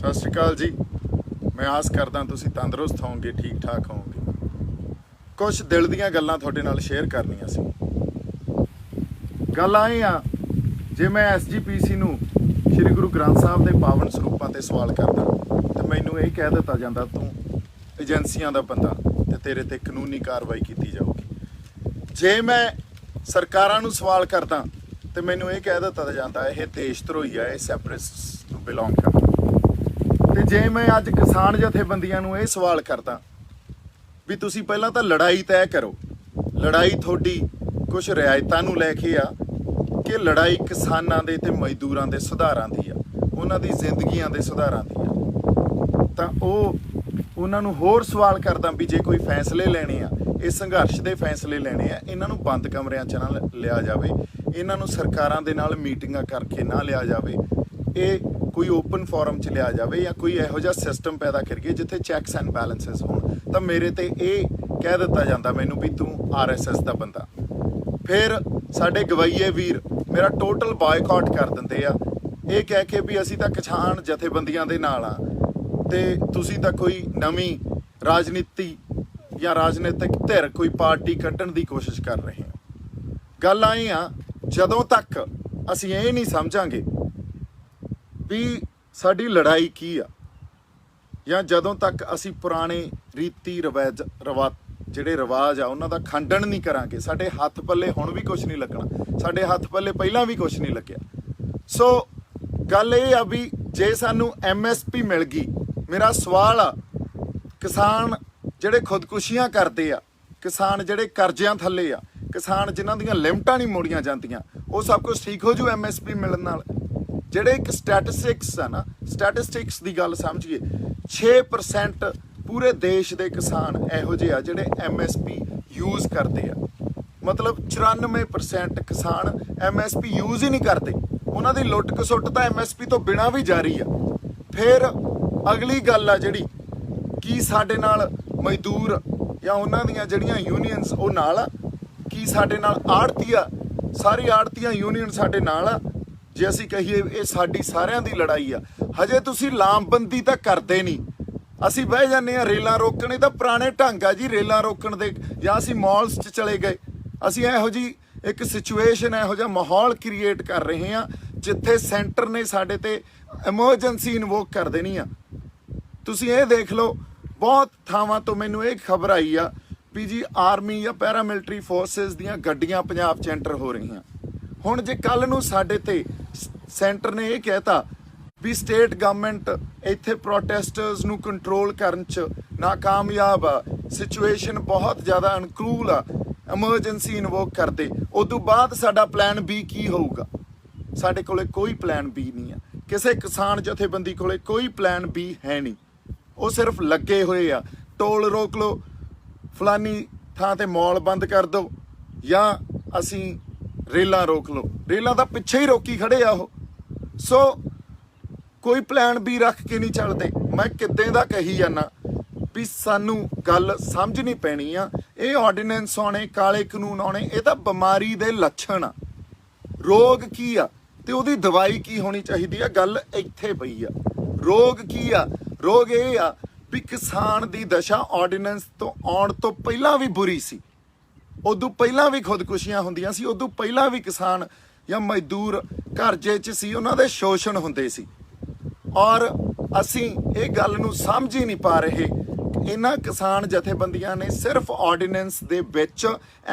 ਸਤਿ ਸ਼੍ਰੀ ਅਕਾਲ ਜੀ। मैं आस करदा तुसीं तंदुरुस्त होवोगे, ठीक ठाक होवोगे। कुछ दिल दीयां गल्लां तुहाडे नाल शेयर करनियां सी। गल आए आ, जे मैं SGPC नूं श्री गुरु ग्रंथ साहिब दे पावन सरੂਪਾਂ ते सवाल करदा ते मैनूं ਇਹ कह दित्ता जांदा तूं एजेंसियां दा बंदा ते तेरे ते कानूनी कार्रवाई कीती जाऊगी। जे मैं सरकारां नूं सवाल करदा ते मैनूं ਇਹ कह दित्ता जांदा ਇਹ देश ਧਰੋਹੀ आ, ਇਹ सैपरेटिस्ट नूं बिलोंग करदा। ਤੇ ਜੇ ਮੈਂ ਅੱਜ ਕਿਸਾਨ ਜਥੇਬੰਦੀਆਂ ਨੂੰ ਇਹ ਸਵਾਲ ਕਰਦਾ ਵੀ ਤੁਸੀਂ ਪਹਿਲਾਂ ਤਾਂ ਲੜਾਈ ਤੈਅ ਕਰੋ। ਲੜਾਈ ਤੁਹਾਡੀ ਕੁਝ ਰਿਆਇਤਾਂ ਨੂੰ ਲੈ ਕੇ ਆ ਕਿ ਲੜਾਈ ਕਿਸਾਨਾਂ ਦੇ ਤੇ ਮਜ਼ਦੂਰਾਂ ਦੇ ਸੁਧਾਰਾਂ ਦੀ ਆ, ਉਹਨਾਂ ਦੀ ਜ਼ਿੰਦਗੀਆਂ ਦੇ ਸੁਧਾਰਾਂ ਦੀ ਆ। ਤਾਂ ਉਹਨਾਂ ਨੂੰ ਹੋਰ ਸਵਾਲ ਕਰਦਾ ਵੀ ਜੇ ਕੋਈ ਫੈਸਲੇ ਲੈਣੇ ਆ, ਇਹ ਸੰਘਰਸ਼ ਦੇ ਫੈਸਲੇ ਲੈਣੇ ਆ, ਇਹਨਾਂ ਨੂੰ ਬੰਦ ਕਮਰਿਆਂ 'ਚ ਨਾ ਲਿਆ ਜਾਵੇ, ਇਹਨਾਂ ਨੂੰ ਸਰਕਾਰਾਂ ਦੇ ਨਾਲ ਮੀਟਿੰਗਾਂ ਕਰਕੇ ਨਾ ਲਿਆ ਜਾਵੇ, ਇਹ ਕੋਈ ਓਪਨ ਫੋਰਮ 'ਚ ਲਿਆ ਜਾਵੇ ਜਾਂ ਕੋਈ ਇਹੋ ਜਿਹਾ ਸਿਸਟਮ ਪੈਦਾ ਕਰੀਏ ਜਿੱਥੇ ਚੈੱਕਸ ਐਂਡ ਬੈਲੈਂਸਿਸ ਹੋਣ। ਤਾਂ ਮੇਰੇ ਤੇ ਇਹ ਕਹਿ ਦਿੱਤਾ ਜਾਂਦਾ ਮੈਨੂੰ ਵੀ ਤੂੰ RSS ਦਾ ਬੰਦਾ। ਫਿਰ ਸਾਡੇ ਗਵਈਏ ਵੀਰ ਮੇਰਾ ਟੋਟਲ ਬਾਇਕਾਟ ਕਰ ਦਿੰਦੇ ਆ, ਇਹ ਕਹਿ ਕੇ ਵੀ ਅਸੀਂ ਤਾਂ ਕਿਸਾਨ ਜਥੇਬੰਦੀਆਂ ਦੇ ਨਾਲ ਆ ਤੇ ਤੁਸੀਂ ਤਾਂ ਕੋਈ ਨਵੀਂ ਰਾਜਨੀਤੀ ਜਾਂ ਰਾਜਨੀਤਿਕ ਧਿਰ ਕੋਈ ਪਾਰਟੀ ਕੱਢਣ ਦੀ ਕੋਸ਼ਿਸ਼ ਕਰ ਰਹੇ ਹੋ। ਗੱਲ ਆਏ ਆ, ਜਦੋਂ ਤੱਕ ਅਸੀਂ ਇਹ ਨਹੀਂ ਸਮਝਾਂਗੇ ਵੀ ਸਾਡੀ ਲੜਾਈ ਕੀ ਆ, ਜਾਂ ਜਦੋਂ ਤੱਕ ਅਸੀਂ ਪੁਰਾਣੇ ਰੀਤੀ ਜਿਹੜੇ ਰਿਵਾਜ ਆ ਉਹਨਾਂ ਦਾ ਖੰਡਨ ਨਹੀਂ ਕਰਾਂਗੇ, ਸਾਡੇ ਹੱਥ ਪੱਲੇ ਹੁਣ ਵੀ ਕੁਝ ਨਹੀਂ ਲੱਗਣਾ। ਸਾਡੇ ਹੱਥ ਪੱਲੇ ਪਹਿਲਾਂ ਵੀ ਕੁਝ ਨਹੀਂ ਲੱਗਿਆ। ਸੋ ਗੱਲ ਇਹ ਆ ਵੀ ਜੇ ਸਾਨੂੰ MSP ਮਿਲ ਗਈ, ਮੇਰਾ ਸਵਾਲ ਆ ਕਿਸਾਨ ਜਿਹੜੇ ਖੁਦਕੁਸ਼ੀਆਂ ਕਰਦੇ ਆ, ਕਿਸਾਨ ਜਿਹੜੇ ਕਰਜ਼ਿਆਂ ਥੱਲੇ ਆ, ਕਿਸਾਨ ਜਿਨ੍ਹਾਂ ਦੀਆਂ ਲਿਮਟਾਂ ਨਹੀਂ ਮੋੜੀਆਂ ਜਾਂਦੀਆਂ, ਉਹ ਸਭ ਕੁਝ ਠੀਕ ਹੋ ਜੂ MSP ਮਿਲਣ ਨਾਲ। ਜਿਹੜੇ ਇੱਕ ਸਟੈਟਿਸਟਿਕਸ ਆ ਨਾ, ਸਟੈਟਿਸਟਿਕਸ ਦੀ ਗੱਲ ਸਮਝੀਏ, 6% ਪੂਰੇ ਦੇਸ਼ ਦੇ ਕਿਸਾਨ ਇਹੋ ਜਿਹੇ ਆ ਜਿਹੜੇ MSP ਯੂਜ਼ ਕਰਦੇ ਆ। ਮਤਲਬ 94% ਕਿਸਾਨ MSP ਯੂਜ਼ ਹੀ ਨਹੀਂ ਕਰਦੇ, ਉਹਨਾਂ ਦੀ ਲੁੱਟ ਖਸੁੱਟ ਤਾਂ MSP ਤੋਂ ਬਿਨਾਂ ਵੀ ਜਾਰੀ ਆ। ਫਿਰ ਅਗਲੀ ਗੱਲ ਆ ਜਿਹੜੀ, ਕੀ ਸਾਡੇ ਨਾਲ ਮਜ਼ਦੂਰ ਜਾਂ ਉਹਨਾਂ ਦੀਆਂ ਜਿਹੜੀਆਂ ਯੂਨੀਅਨਸ ਉਹ ਨਾਲ ਆ? ਕੀ ਸਾਡੇ ਨਾਲ ਆੜ੍ਹਤੀਆ, ਸਾਰੀ ਆੜ੍ਹਤੀਆਂ ਯੂਨੀਅਨ ਸਾਡੇ ਨਾਲ ਆ? ਜੇ ਅਸੀਂ ਕਹੀਏ ਇਹ ਸਾਡੀ ਸਾਰਿਆਂ ਦੀ ਲੜਾਈ ਆ, ਹਜੇ ਤੁਸੀਂ ਲਾਮਬੰਦੀ ਤਾਂ ਕਰਦੇ ਨਹੀਂ। ਅਸੀਂ ਬਹਿ ਜਾਂਦੇ ਆ ਰੇਲਾਂ ਰੋਕਣ, ਇਹ ਤਾਂ ਪੁਰਾਣੇ ਢੰਗ ਆ ਜੀ ਰੇਲਾਂ ਰੋਕਣ ਦੇ। ਜਾਂ ਅਸੀਂ ਮਾਲਸ 'ਚ ਚਲੇ ਗਏ, ਅਸੀਂ ਇਹੋ ਜਿਹੀ ਇੱਕ ਸਿਚੁਏਸ਼ਨ, ਇਹੋ ਜਿਹਾ ਮਾਹੌਲ ਕ੍ਰੀਏਟ ਕਰ ਰਹੇ ਆ ਜਿੱਥੇ ਸੈਂਟਰ ਨੇ ਸਾਡੇ ਤੇ ਐਮਰਜੈਂਸੀ ਇਨਵੋਕ ਕਰ ਦੇਣੀ ਆ। ਤੁਸੀਂ ਇਹ ਦੇਖ ਲਓ, ਬਹੁਤ ਥਾਵਾਂ ਤੋਂ ਮੈਨੂੰ ਇਹ ਖਬਰ ਆਈ ਆ ਵੀ ਜੀ ਆਰਮੀ ਜਾਂ ਪੈਰਾਮਿਲਟਰੀ ਫੋਰਸਿਸ ਦੀਆਂ ਗੱਡੀਆਂ ਪੰਜਾਬ 'ਚ ਐਂਟਰ ਹੋ ਰਹੀਆਂ। ਹੁਣ ਜੇ ਕੱਲ ਨੂੰ ਸਾਡੇ ਤੇ ਸੈਂਟਰ ਨੇ ਇਹ ਕਹਿਤਾ ਵੀ ਸਟੇਟ ਗਵਰਨਮੈਂਟ ਇੱਥੇ ਪ੍ਰੋਟੈਸਟਰਸ ਨੂੰ ਕੰਟਰੋਲ ਕਰਨ 'ਚ ਨਾਕਾਮਯਾਬ ਆ, ਸਿਚੁਏਸ਼ਨ ਬਹੁਤ ਜ਼ਿਆਦਾ ਅਨਕੂਲ ਆ, ਐਮਰਜੈਂਸੀ ਇਨਵੋਕ ਕਰਦੇ, ਉਦੋਂ ਬਾਅਦ ਸਾਡਾ ਪਲਾਨ B ਕੀ ਹੋਊਗਾ? ਸਾਡੇ ਕੋਲੇ ਕੋਈ ਪਲਾਨ B ਨਹੀਂ ਆ। ਕਿਸੇ ਕਿਸਾਨ ਜਥੇਬੰਦੀ ਕੋਲੇ ਕੋਈ ਪਲਾਨ B ਹੈ ਨਹੀਂ। ਉਹ ਸਿਰਫ ਲੱਗੇ ਹੋਏ ਆ, ਟੋਲ ਰੋਕ ਲਓ, ਫਲਾਨੀ ਥਾਂ ਤੇ ਮੌਲ ਬੰਦ ਕਰ ਦਿਓ, ਜਾਂ ਅਸੀਂ ਰੇਲਾਂ ਰੋਕ ਲਓ। ਰੇਲਾਂ ਤਾਂ ਪਿੱਛੇ ਹੀ ਰੋਕੀ ਖੜੇ ਆ ਉਹ। ਸੋ ਕੋਈ ਪਲਾਨ B ਰੱਖ ਕੇ ਨਹੀਂ ਚੱਲਦੇ। ਮੈਂ ਕਿੱਦਾਂ ਦਾ ਕਹੀ ਜਾਂਦਾ ਵੀ ਸਾਨੂੰ ਗੱਲ ਸਮਝਣੀ ਪੈਣੀ ਆ। ਇਹ ਆਰਡੀਨੈਂਸ ਆਉਣੇ, ਕਾਲੇ ਕਾਨੂੰਨ ਆਉਣੇ, ਇਹ ਤਾਂ ਬਿਮਾਰੀ ਦੇ ਲੱਛਣ ਆ। ਰੋਗ ਕੀ ਆ ਤੇ ਉਹਦੀ ਦਵਾਈ ਕੀ ਹੋਣੀ ਚਾਹੀਦੀ ਆ, ਗੱਲ ਇੱਥੇ ਪਈ ਆ। ਰੋਗ ਕੀ ਆ? ਰੋਗ ਇਹ ਆ ਵੀ ਕਿਸਾਨ ਦੀ ਦਸ਼ਾ ਆਰਡੀਨੈਂਸ ਤੋਂ ਆਉਣ ਤੋਂ ਪਹਿਲਾਂ ਵੀ ਬੁਰੀ ਸੀ। ਉਦੋਂ ਪਹਿਲਾਂ ਵੀ ਖੁਦਕੁਸ਼ੀਆਂ ਹੁੰਦੀਆਂ ਸੀ, ਉਦੋਂ ਪਹਿਲਾਂ ਵੀ ਕਿਸਾਨ ਜਾਂ ਮਜ਼ਦੂਰ ਕਰਜ਼ੇ 'ਚ ਸੀ, ਉਹਨਾਂ ਦੇ ਸ਼ੋਸ਼ਣ ਹੁੰਦੇ ਸੀ। ਔਰ ਅਸੀਂ ਇਹ ਗੱਲ ਨੂੰ ਸਮਝ ਹੀ ਨਹੀਂ ਪਾ ਰਹੇ। ਇਹਨਾਂ ਕਿਸਾਨ ਜਥੇਬੰਦੀਆਂ ਨੇ ਸਿਰਫ ਆਰਡੀਨੈਂਸ ਦੇ ਵਿੱਚ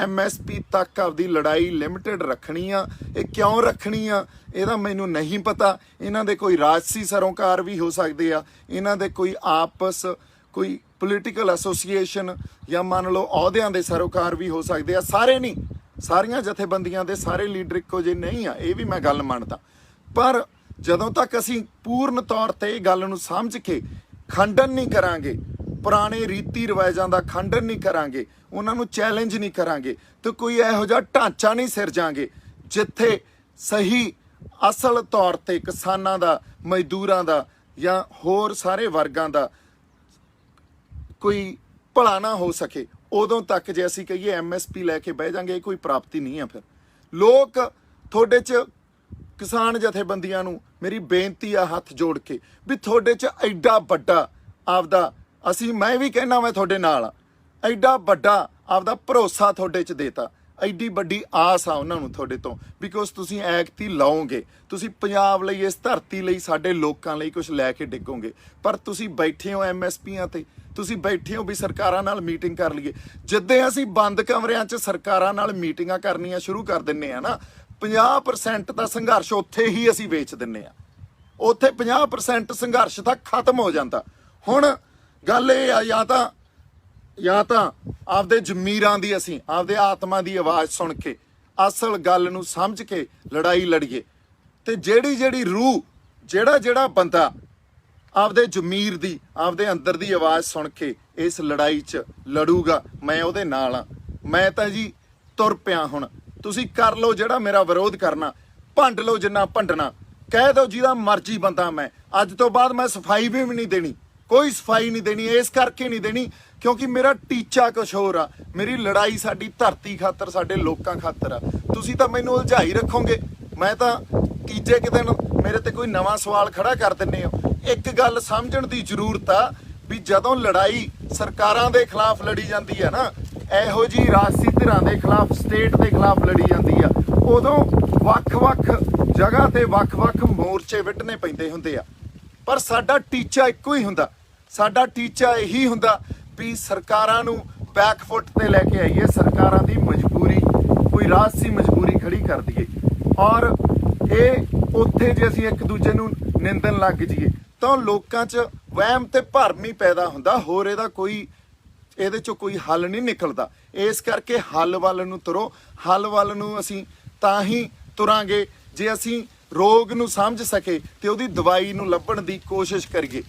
MSP ਤੱਕ ਆਪਦੀ ਲੜਾਈ ਲਿਮਿਟਡ ਰੱਖਣੀ ਆ। ਇਹ ਕਿਉਂ ਰੱਖਣੀ ਆ ਇਹਦਾ ਮੈਨੂੰ ਨਹੀਂ ਪਤਾ। ਇਹਨਾਂ ਦੇ ਕੋਈ ਰਾਜਸੀ ਸਰੋਕਾਰ ਵੀ ਹੋ ਸਕਦੇ ਆ, ਇਹਨਾਂ ਦੇ ਕੋਈ ਆਪਸ ਕੋਈ ਪੋਲੀਟੀਕਲ ਐਸੋਸੀਏਸ਼ਨ ਜਾਂ ਮੰਨ ਲਓ ਅਹੁਦਿਆਂ ਦੇ ਸਰੋਕਾਰ ਵੀ ਹੋ ਸਕਦੇ ਆ। ਸਾਰੇ ਨਹੀਂ, ਸਾਰੀਆਂ ਜਥੇਬੰਦੀਆਂ ਦੇ ਸਾਰੇ ਲੀਡਰ ਇੱਕੋ ਜਿਹੇ ਨਹੀਂ ਆ, ਇਹ ਵੀ ਮੈਂ ਗੱਲ ਮੰਨਦਾ। ਪਰ ਜਦੋਂ ਤੱਕ ਅਸੀਂ ਪੂਰਨ ਤੌਰ ਤੇ ਇਹ ਗੱਲ ਨੂੰ ਸਮਝ ਕੇ ਖੰਡਨ ਨਹੀਂ ਕਰਾਂਗੇ, ਪੁਰਾਣੇ ਰੀਤੀ ਰਿਵਾਜਾਂ ਦਾ ਖੰਡਨ ਨਹੀਂ ਕਰਾਂਗੇ, ਉਹਨਾਂ ਨੂੰ ਚੈਲੰਜ ਨਹੀਂ ਕਰਾਂਗੇ, ਤੇ ਕੋਈ ਇਹੋ ਜਿਹਾ ਢਾਂਚਾ ਨਹੀਂ ਸਿਰਜਾਂਗੇ ਜਿੱਥੇ ਸਹੀ ਅਸਲ ਤੌਰ ਤੇ ਕਿਸਾਨਾਂ ਦਾ, ਮਜ਼ਦੂਰਾਂ ਦਾ ਜਾਂ ਹੋਰ ਸਾਰੇ ਵਰਗਾਂ ਦਾ ਕੋਈ ਭਲਾ ਨਾ ਹੋ ਸਕੇ, ਉਦੋਂ ਤੱਕ ਜੇ ਅਸੀਂ ਕਹੀਏ MSP ਲੈ ਕੇ ਬਹਿ ਜਾਂਗੇ, ਇਹ ਕੋਈ ਪ੍ਰਾਪਤੀ ਨਹੀਂ ਆ। ਫਿਰ ਲੋਕ ਤੁਹਾਡੇ 'ਚ किसान जथेबंदियां नूं मेरी बेनती आ हथ जोड़ के भी थोड़े च एडा वड्डा आपदा असी मैं भी कहना मैं थोड़े नाल आ एडा वड्डा आपदा भरोसा थोड़े च देता एडी वड्डी आस आ उन्हां नूं थोड़े तो बिकॉज तुसीं ऐकती लाओगे तुसीं पंजाब लई इस धरती लई साडे लोकां लई कुछ लैके डिगोगे पर तुसीं बैठे हो MSPआं ते तुसीं बैठे हो भी सरकारां नाल मीटिंग कर लईए जिद्दे असीं बंद कमरिਆਂ 'ਚ सरकारां नाल मीटिंगां करनियां शुरू कर दिंने आ ना 50% ਦਾ ਸੰਘਰਸ਼ ਉੱਥੇ ਹੀ ਅਸੀਂ ਵੇਚ ਦਿੰਨੇ ਆ ਉੱਥੇ 50% ਸੰਘਰਸ਼ ਤਾਂ ਖਤਮ ਹੋ ਜਾਂਦਾ ਹੁਣ ਗੱਲ ਇਹ ਆ ਜਾਂ ਤਾਂ ਆਪਦੇ ਜ਼ਮੀਰਾਂ ਦੀ ਅਸੀਂ ਆਪਦੇ ਆਤਮਾ ਦੀ ਆਵਾਜ਼ ਸੁਣ ਕੇ ਅਸਲ ਗੱਲ ਨੂੰ ਸਮਝ ਕੇ ਲੜਾਈ ਲੜੀਏ ਤੇ ਜਿਹੜੀ ਰੂਹ ਜਿਹੜਾ ਬੰਦਾ ਆਪਦੇ ਜ਼ਮੀਰ ਦੀ ਆਪਦੇ ਅੰਦਰ ਦੀ ਆਵਾਜ਼ ਸੁਣ ਕੇ ਇਸ ਲੜਾਈ 'ਚ ਲੜੂਗਾ ਮੈਂ ਉਹਦੇ ਨਾਲ ਆ ਮੈਂ ਤਾਂ ਜੀ ਤੁਰ ਪਿਆ ਹੁਣ ਤੁਸੀਂ ਕਰ ਲਓ ਜਿਹੜਾ ਮੇਰਾ ਵਿਰੋਧ ਕਰਨਾ ਭੰਡ ਲਓ ਜਿੰਨਾ ਭੰਡਣਾ ਕਹਿ ਦਿਓ ਜਿਹਦਾ ਮਰਜ਼ੀ ਬੰਦਾ ਮੈਂ ਅੱਜ ਤੋਂ ਬਾਅਦ ਮੈਂ ਸਫਾਈ ਵੀ ਨਹੀਂ ਦੇਣੀ ਕੋਈ ਸਫਾਈ ਨਹੀਂ ਦੇਣੀ ਇਸ ਕਰਕੇ ਨਹੀਂ ਦੇਣੀ ਕਿਉਂਕਿ ਮੇਰਾ ਟੀਚਾ ਕੁਛ ਹੋਰ ਆ ਮੇਰੀ ਲੜਾਈ ਸਾਡੀ ਧਰਤੀ ਖਾਤਰ ਸਾਡੇ ਲੋਕਾਂ ਖਾਤਰ ਆ ਤੁਸੀਂ ਤਾਂ ਮੈਨੂੰ ਉਲਝਾਈ ਰੱਖੋਗੇ ਮੈਂ ਤਾਂ ਤੀਜੇ ਕਿ ਦਿਨ ਮੇਰੇ ਤੇ ਕੋਈ ਨਵਾਂ ਸਵਾਲ ਖੜਾ ਕਰ ਦਿੰਦੇ ਹੋ ਇੱਕ ਗੱਲ ਸਮਝਣ ਦੀ ਜ਼ਰੂਰਤ ਆ ਵੀ ਜਦੋਂ ਲੜਾਈ ਸਰਕਾਰਾਂ ਦੇ ਖਿਲਾਫ ਲੜੀ ਜਾਂਦੀ ਹੈ ਨਾ ਇਹੋ ਜੀ ਰਾਜਸੀ ਧਿਰਾਂ ਦੇ ਖਿਲਾਫ ਸਟੇਟ ਦੇ ਖਿਲਾਫ ਲੜੀ ਜਾਂਦੀ ਆ ਉਦੋਂ ਵੱਖ-ਵੱਖ ਜਗ੍ਹਾ ਤੇ ਵੱਖ-ਵੱਖ ਮੋਰਚੇ ਵਿੱਢਣੇ ਪੈਂਦੇ ਹੁੰਦੇ ਆ ਪਰ ਸਾਡਾ ਟੀਚਾ ਇੱਕੋ ਹੀ ਹੁੰਦਾ ਸਾਡਾ ਟੀਚਾ ਇਹੀ ਹੁੰਦਾ ਵੀ ਸਰਕਾਰਾਂ ਨੂੰ ਬੈਕਫੁੱਟ ਤੇ ਲੈ ਕੇ ਆਈਏ ਸਰਕਾਰਾਂ ਦੀ ਮਜਬੂਰੀ ਕੋਈ ਰਾਜਸੀ ਮਜਬੂਰੀ ਖੜੀ ਕਰ ਦਈਏ ਔਰ ਇਹ ਉੱਥੇ ਜੇ ਅਸੀਂ ਇੱਕ ਦੂਜੇ ਨੂੰ ਨਿੰਦਣ ਲੱਗ ਜਾਈਏ ਤਾਂ ਲੋਕਾਂ 'ਚ ਵਹਿਮ ਤੇ ਭਰਮ ਹੀ ਪੈਦਾ ਹੁੰਦਾ ਹੋਰ ਇਹਦਾ ਕੋਈ ਇਹਦੇ 'ਚੋਂ ਕੋਈ ਹੱਲ ਨਹੀਂ ਨਿਕਲਦਾ ਇਸ ਕਰਕੇ ਹੱਲ ਵੱਲ ਨੂੰ ਤੁਰੋ ਹੱਲ ਵੱਲ ਨੂੰ ਅਸੀਂ ਤਾਂ ਹੀ ਤੁਰਾਂਗੇ ਜੇ ਅਸੀਂ ਰੋਗ ਨੂੰ ਸਮਝ ਸਕੇ ਤੇ ਉਹਦੀ ਦਵਾਈ ਨੂੰ ਲੱਭਣ ਦੀ ਕੋਸ਼ਿਸ਼ ਕਰੀਏ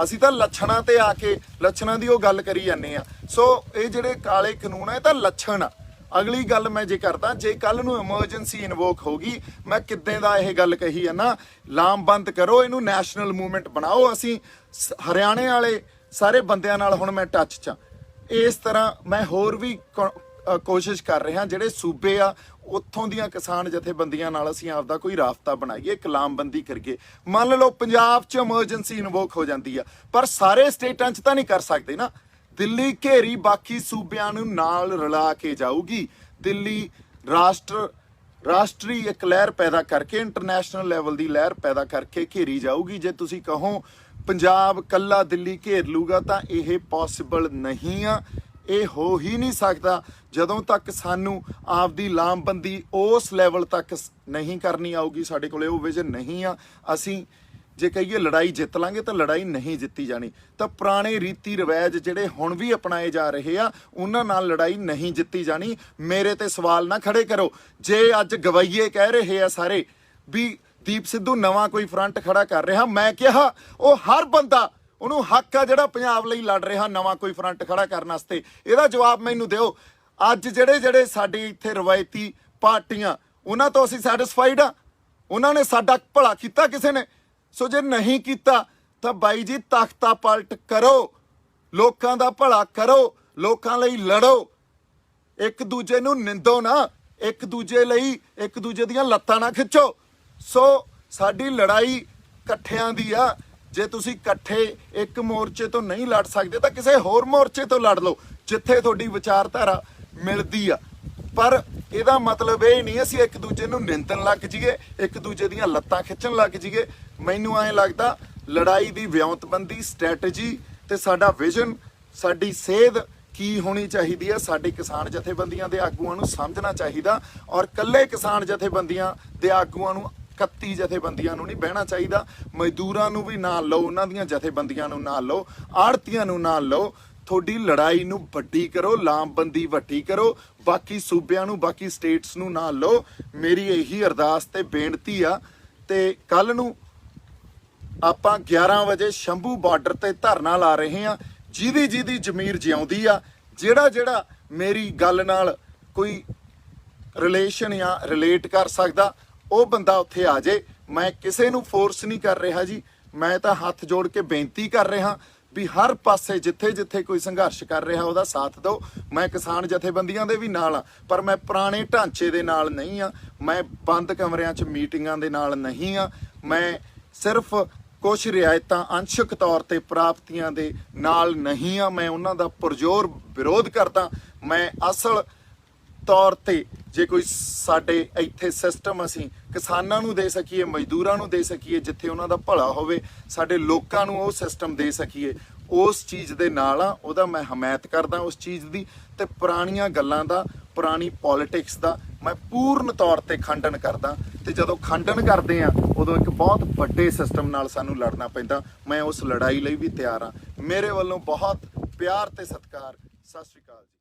ਅਸੀਂ ਤਾਂ ਲੱਛਣਾਂ ਤੇ ਆ ਕੇ ਲੱਛਣਾਂ ਦੀ ਉਹ ਗੱਲ ਕਰੀ ਜਾਂਦੇ ਆ ਸੋ ਇਹ ਜਿਹੜੇ ਕਾਲੇ ਕਾਨੂੰਨ ਆ ਇਹ ਤਾਂ ਲੱਛਣ ਆ ਅਗਲੀ ਗੱਲ ਮੈਂ ਜੇ ਕਰਦਾ ਜੇ ਕੱਲ ਨੂੰ ਐਮਰਜੈਂਸੀ ਇਨਵੋਕ ਹੋਗੀ ਮੈਂ ਕਿੱਦਾਂ ਦਾ ਇਹ ਗੱਲ ਕਹੀ ਆ ਨਾ ਲਾਮਬੰਦ ਕਰੋ ਇਹਨੂੰ ਨੈਸ਼ਨਲ ਮੂਵਮੈਂਟ ਬਣਾਓ ਅਸੀਂ ਹਰਿਆਣੇ ਵਾਲੇ ਸਾਰੇ ਬੰਦਿਆਂ ਨਾਲ ਹੁਣ ਮੈਂ ਟੱਚ 'ਚ ਇਸ ਤਰ੍ਹਾਂ ਮੈਂ ਹੋਰ ਵੀ ਕੋਸ਼ਿਸ਼ ਕਰ ਰਿਹਾ ਜਿਹੜੇ ਸੂਬੇ ਆ ਉੱਥੋਂ ਦੀਆਂ ਕਿਸਾਨ ਜਥੇਬੰਦੀਆਂ ਨਾਲ ਅਸੀਂ ਆਪਦਾ ਕੋਈ ਰਾਬਤਾ ਬਣਾਈਏ ਕਲਾਮਬੰਦੀ ਕਰੀਏ ਮੰਨ ਲਓ ਪੰਜਾਬ 'ਚ ਐਮਰਜੈਂਸੀ ਇਨਵੋਕ ਹੋ ਜਾਂਦੀ ਆ ਪਰ ਸਾਰੇ ਸਟੇਟਾਂ 'ਚ ਤਾਂ ਨਹੀਂ ਕਰ ਸਕਦੇ ਨਾ ਦਿੱਲੀ ਘੇਰੀ ਬਾਕੀ ਸੂਬਿਆਂ ਨੂੰ ਨਾਲ ਰਲਾ ਕੇ ਜਾਊਗੀ ਦਿੱਲੀ ਰਾਸ਼ਟਰੀ ਇੱਕ ਲਹਿਰ ਪੈਦਾ ਕਰਕੇ ਇੰਟਰਨੈਸ਼ਨਲ ਲੈਵਲ ਦੀ ਲਹਿਰ ਪੈਦਾ ਕਰਕੇ ਘੇਰੀ ਜਾਊਗੀ ਜੇ ਤੁਸੀਂ ਕਹੋ ਪੰਜਾਬ ਕੱਲਾ ਦਿੱਲੀ ਘੇਰ ਲੂਗਾ ਤਾਂ ਇਹ ਪੋਸੀਬਲ ਨਹੀਂ ਆ ਇਹ ਹੋ ਹੀ ਨਹੀਂ ਸਕਦਾ ਜਦੋਂ ਤੱਕ ਸਾਨੂੰ ਆਪਦੀ ਲਾਮਬੰਦੀ ਉਸ ਲੈਵਲ ਤੱਕ ਨਹੀਂ ਕਰਨੀ ਆਊਗੀ ਸਾਡੇ ਕੋਲੇ ਉਹ ਵਿਜ਼ਨ ਨਹੀਂ ਆ ਅਸੀਂ ਜੇ ਕਹੀਏ ਲੜਾਈ ਜਿੱਤ ਲਾਂਗੇ ਤਾਂ ਲੜਾਈ ਨਹੀਂ ਜਿੱਤੀ ਜਾਣੀ ਤਾਂ ਪੁਰਾਣੇ ਰੀਤੀ ਰਿਵਾਜ ਜਿਹੜੇ ਹੁਣ ਵੀ ਅਪਣਾਏ ਜਾ ਰਹੇ ਆ ਉਹਨਾਂ ਨਾਲ ਲੜਾਈ ਨਹੀਂ ਜਿੱਤੀ ਜਾਣੀ ਮੇਰੇ ਤੇ ਸਵਾਲ ਨਾ ਖੜੇ ਕਰੋ ਜੇ ਅੱਜ ਗਵਈਏ ਕਹਿ ਰਹੇ ਆ ਸਾਰੇ ਵੀ ਦੀਪ ਸਿੱਧੂ ਨਵਾਂ ਕੋਈ ਫਰੰਟ ਖੜਾ ਕਰ ਰਿਹਾ ਮੈਂ ਕਿਹਾ ਉਹ ਹਰ ਬੰਦਾ ਉਹਨੂੰ ਹੱਕ ਆ ਜਿਹੜਾ ਪੰਜਾਬ ਲਈ ਲੜ ਰਿਹਾ ਨਵਾਂ ਕੋਈ ਫਰੰਟ ਖੜਾ ਕਰਨ ਵਾਸਤੇ ਇਹਦਾ ਜਵਾਬ ਮੈਨੂੰ ਦਿਓ ਅੱਜ ਜਿਹੜੇ ਸਾਡੇ ਇੱਥੇ ਰਵਾਇਤੀ ਪਾਰਟੀਆਂ ਉਹਨਾਂ ਤੋਂ ਅਸੀਂ ਸੈਟੀਸਫਾਈਡ ਆ ਉਹਨਾਂ ਨੇ ਸਾਡਾ ਭਲਾ ਕੀਤਾ ਕਿਸੇ ਨੇ ਸੋ ਜੇ ਨਹੀਂ ਕੀਤਾ ਤਾਂ ਬਾਈ ਜੀ ਤਖਤਾ ਪਲਟ ਕਰੋ ਲੋਕਾਂ ਦਾ ਭਲਾ ਕਰੋ ਲੋਕਾਂ ਲਈ ਲੜੋ ਇੱਕ ਦੂਜੇ ਨੂੰ ਨਿੰਦੋ ਨਾ ਇੱਕ ਦੂਜੇ ਲਈ ਇੱਕ ਦੂਜੇ ਦੀਆਂ ਲੱਤਾਂ ਨਾ ਖਿੱਚੋ ਸੋ ਸਾਡੀ ਲੜਾਈ ਇਕੱਠਿਆਂ ਦੀ ਆ ਜੇ ਤੁਸੀਂ ਇਕੱਠੇ ਇੱਕ ਮੋਰਚੇ ਤੋਂ ਨਹੀਂ ਲੜ ਸਕਦੇ ਤਾਂ ਕਿਸੇ ਹੋਰ ਮੋਰਚੇ ਤੋਂ ਲੜ ਲਓ ਜਿੱਥੇ ਤੁਹਾਡੀ ਵਿਚਾਰਧਾਰਾ ਮਿਲਦੀ ਆ ਪਰ ਇਹਦਾ ਮਤਲਬ ਇਹ ਨਹੀਂ ਅਸੀਂ ਇੱਕ ਦੂਜੇ ਨੂੰ ਨਿੰਦਣ ਲੱਗ ਜਾਈਏ ਇੱਕ ਦੂਜੇ ਦੀਆਂ ਲੱਤਾਂ ਖਿੱਚਣ ਲੱਗ ਜਾਈਏ ਮੈਨੂੰ ਐਂ ਲੱਗਦਾ ਲੜਾਈ ਦੀ ਵਿਉਂਤਬੰਦੀ ਸਟ੍ਰੈਟਜੀ ਤੇ ਸਾਡਾ ਵਿਜ਼ਨ ਸਾਡੀ ਸੇਧ ਕੀ ਹੋਣੀ ਚਾਹੀਦੀ ਆ ਸਾਡੇ ਕਿਸਾਨ ਜਥੇਬੰਦੀਆਂ ਦੇ ਆਗੂਆਂ ਨੂੰ ਸਮਝਣਾ ਚਾਹੀਦਾ ਔਰ ਇਕੱਲੇ ਕਿਸਾਨ ਜਥੇਬੰਦੀਆਂ ਦੇ ਆਗੂਆਂ ਨੂੰ 31 ਜਥੇਬੰਦੀਆਂ ਨੂੰ ਨਹੀਂ ਬਹਿਣਾ ਚਾਹੀਦਾ ਮਜ਼ਦੂਰਾਂ ਨੂੰ ਵੀ ਨਾਲ ਲਓ ਉਹਨਾਂ ਦੀਆਂ ਜਥੇਬੰਦੀਆਂ ਨੂੰ ਨਾਲ ਲਓ ਆੜਤੀਆਂ ਨੂੰ ਨਾਲ ਲਓ ਤੁਹਾਡੀ ਲੜਾਈ ਨੂੰ ਵੱਡੀ ਕਰੋ ਲਾਮਬੰਦੀ ਵੱਡੀ ਕਰੋ ਬਾਕੀ ਸੂਬਿਆਂ ਨੂੰ ਬਾਕੀ ਸਟੇਟਸ ਨੂੰ ਨਾਲ ਲਓ ਮੇਰੀ ਇਹੀ ਅਰਦਾਸ ਤੇ ਬੇਨਤੀ ਆ ਤੇ ਕੱਲ ਨੂੰ ਆਪਾਂ 11 ਵਜੇ ਸ਼ੰਭੂ ਬਾਰਡਰ ਤੇ ਧਰਨਾ ਲਾ ਰਹੇ ਆ ਜਿਹਦੀ ਜ਼ਮੀਰ ਜਿਉਂਦੀ ਆ ਜਿਹੜਾ ਮੇਰੀ ਗੱਲ ਨਾਲ ਕੋਈ ਰਿਲੇਸ਼ਨ ਜਾਂ ਰਿਲੇਟ ਕਰ ਸਕਦਾ ਉਹ ਬੰਦਾ ਉੱਥੇ ਆ ਜਾਏ ਮੈਂ ਕਿਸੇ ਨੂੰ ਫੋਰਸ ਨਹੀਂ ਕਰ ਰਿਹਾ ਜੀ ਮੈਂ ਤਾਂ ਹੱਥ ਜੋੜ ਕੇ ਬੇਨਤੀ ਕਰ ਰਿਹਾ ਵੀ ਹਰ ਪਾਸੇ ਜਿੱਥੇ ਜਿੱਥੇ ਕੋਈ ਸੰਘਰਸ਼ ਕਰ ਰਿਹਾ ਉਹਦਾ ਸਾਥ ਦਿਓ। ਮੈਂ ਕਿਸਾਨ ਜਥੇਬੰਦੀਆਂ ਦੇ ਵੀ ਨਾਲ ਆ, ਪਰ ਮੈਂ ਪੁਰਾਣੇ ਢਾਂਚੇ ਦੇ ਨਾਲ ਨਹੀਂ ਆ, ਮੈਂ ਬੰਦ ਕਮਰਿਆਂ 'ਚ ਮੀਟਿੰਗਾਂ ਦੇ ਨਾਲ ਨਹੀਂ ਆ। ਮੈਂ ਸਿਰਫ ਕੁਝ ਰਿਆਇਤਾਂ ਅੰਸ਼ਕ ਤੌਰ ਤੇ ਪ੍ਰਾਪਤੀਆਂ ਦੇ ਨਾਲ ਨਹੀਂ ਆ, ਮੈਂ ਉਹਨਾਂ ਦਾ ਪੁਰਜ਼ੋਰ ਵਿਰੋਧ ਕਰਦਾ। ਮੈਂ ਅਸਲ ਤੌਰ ਤੇ ਜੇ ਕੋਈ ਸਾਡੇ ਇੱਥੇ ਸਿਸਟਮ ਅਸੀਂ ਕਿਸਾਨਾਂ ਨੂੰ ਦੇ ਸਕੀਏ, ਮਜ਼ਦੂਰਾਂ ਨੂੰ ਦੇ ਸਕੀਏ, ਜਿੱਥੇ ਉਹਨਾਂ ਦਾ ਭਲਾ ਹੋਵੇ, ਸਾਡੇ ਲੋਕਾਂ ਨੂੰ ਉਹ ਸਿਸਟਮ ਦੇ ਸਕੀਏ, ਉਸ ਚੀਜ਼ ਦੇ ਨਾਲ ਆ, ਉਹਦਾ ਮੈਂ ਹਮਾਇਤ ਕਰਦਾ ਉਸ ਚੀਜ਼ ਦੀ। ਤੇ ਪੁਰਾਣੀਆਂ ਗੱਲਾਂ ਦਾ, ਪੁਰਾਣੀ ਪੋਲਿਟਿਕਸ ਦਾ ਮੈਂ ਪੂਰਨ ਤੌਰ ਤੇ ਖੰਡਨ ਕਰਦਾ। ਤੇ ਜਦੋਂ ਖੰਡਨ ਕਰਦੇ ਆ ਉਦੋਂ ਇੱਕ ਬਹੁਤ ਵੱਡੇ ਸਿਸਟਮ ਨਾਲ ਸਾਨੂੰ ਲੜਨਾ ਪੈਂਦਾ। ਮੈਂ ਉਸ ਲੜਾਈ ਲਈ ਵੀ ਤਿਆਰ ਆ। ਮੇਰੇ ਵੱਲੋਂ ਬਹੁਤ ਪਿਆਰ ਤੇ ਸਤਿਕਾਰ। ਸਤਿ ਸ਼੍ਰੀ ਅਕਾਲ ਜੀ।